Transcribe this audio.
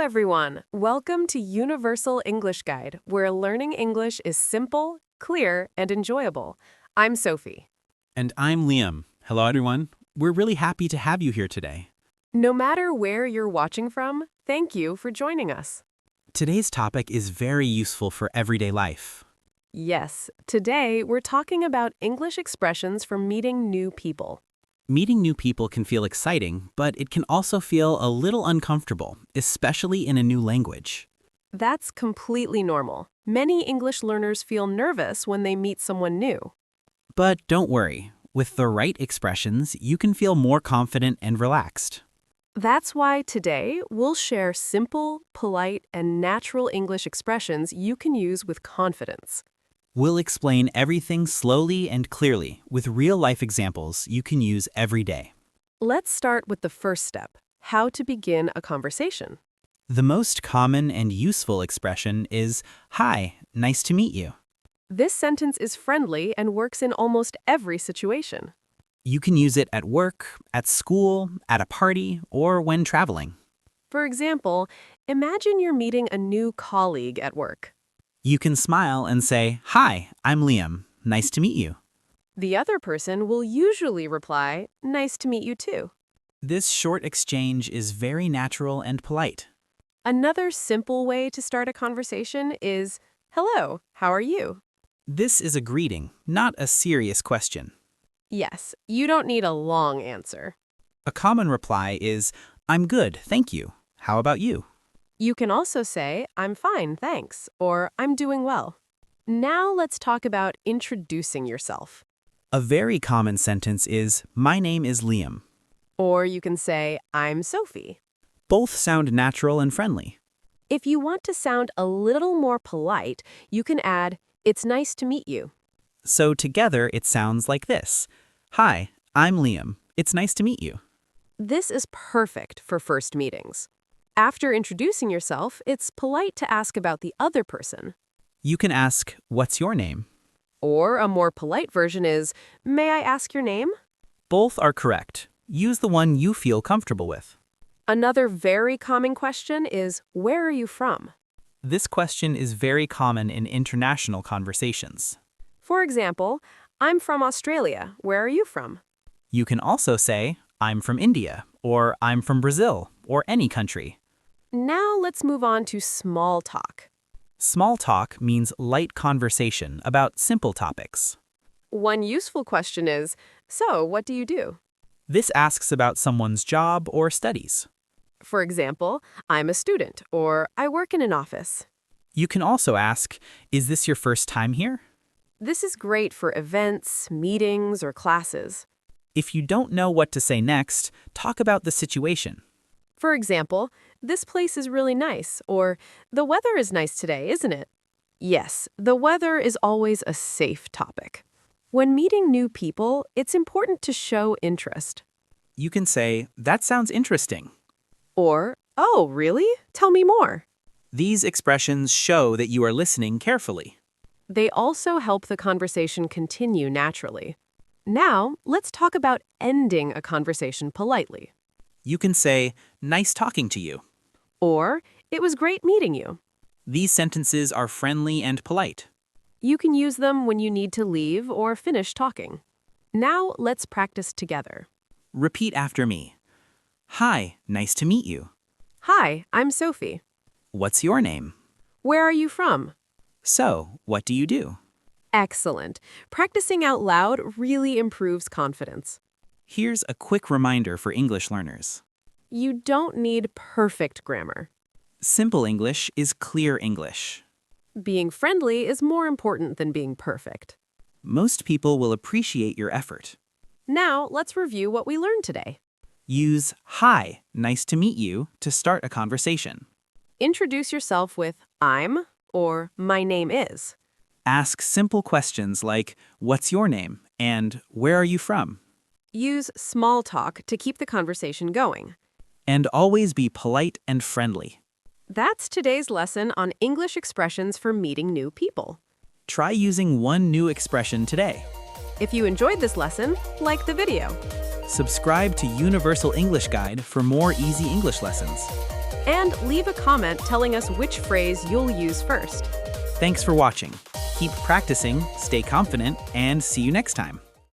everyone. Welcome to Universal English Guide, where learning English is simple, clear, and enjoyable. I'm Sophie. And I'm Liam. Hello, everyone. We're really happy to have you here today. No matter where you're watching from, thank you for joining us. Today's topic is very useful for everyday life. Yes, today we're talking about English expressions for meeting new people. Meeting new people can feel exciting, but it can also feel a little uncomfortable, especially in a new language. That's completely normal. Many English learners feel nervous when they meet someone new. But don't worry. With the right expressions, you can feel more confident and relaxed. That's why today we'll share simple, polite, and natural English expressions you can use with confidence. We'll explain everything slowly and clearly with real-life examples you can use every day. Let's start with the first step, how to begin a conversation. The most common and useful expression is, "Hi, nice to meet you." This sentence is friendly and works in almost every situation. You can use it at work, at school, at a party, or when traveling. For example, imagine you're meeting a new colleague at work. You can smile and say, "Hi, I'm Liam. Nice to meet you." The other person will usually reply, "Nice to meet you too." This short exchange is very natural and polite. Another simple way to start a conversation is, "Hello, how are you?" This is a greeting, not a serious question. Yes, you don't need a long answer. A common reply is, "I'm good, thank you. How about you?" You can also say, "I'm fine, thanks," or "I'm doing well." Now let's talk about introducing yourself. A very common sentence is, "My name is Liam." Or you can say, "I'm Sophie." Both sound natural and friendly. If you want to sound a little more polite, you can add, "It's nice to meet you." So together it sounds like this. "Hi, I'm Liam. It's nice to meet you." This is perfect for first meetings. After introducing yourself, it's polite to ask about the other person. You can ask, "What's your name?" Or a more polite version is, "May I ask your name?" Both are correct. Use the one you feel comfortable with. Another very common question is, "Where are you from?" This question is very common in international conversations. For example, "I'm from Australia. Where are you from?" You can also say, "I'm from India," or "I'm from Brazil," or any country. Now let's move on to small talk. Small talk means light conversation about simple topics. One useful question is, "So, what do you do?" This asks about someone's job or studies. For example, "I'm a student," or "I work in an office." You can also ask, "Is this your first time here?" This is great for events, meetings, or classes. If you don't know what to say next, talk about the situation. For example, "This place is really nice," or "The weather is nice today, isn't it?" Yes, the weather is always a safe topic. When meeting new people, it's important to show interest. You can say, "That sounds interesting." Or, "Oh, really? Tell me more." These expressions show that you are listening carefully. They also help the conversation continue naturally. Now, let's talk about ending a conversation politely. You can say, "Nice talking to you." Or, "It was great meeting you." These sentences are friendly and polite. You can use them when you need to leave or finish talking. Now, let's practice together. Repeat after me. "Hi, nice to meet you." "Hi, I'm Sophie." "What's your name?" "Where are you from?" "So, what do you do?" Excellent. Practicing out loud really improves confidence. Here's a quick reminder for English learners. You don't need perfect grammar. Simple English is clear English. Being friendly is more important than being perfect. Most people will appreciate your effort. Now, let's review what we learned today. Use "Hi, nice to meet you" to start a conversation. Introduce yourself with "I'm" or "My name is." Ask simple questions like, "What's your name?" and "Where are you from?" Use small talk to keep the conversation going. And always be polite and friendly. That's today's lesson on English expressions for meeting new people. Try using one new expression today. If you enjoyed this lesson, like the video. Subscribe to Universal English Guide for more easy English lessons. And leave a comment telling us which phrase you'll use first. Thanks for watching. Keep practicing, stay confident, and see you next time.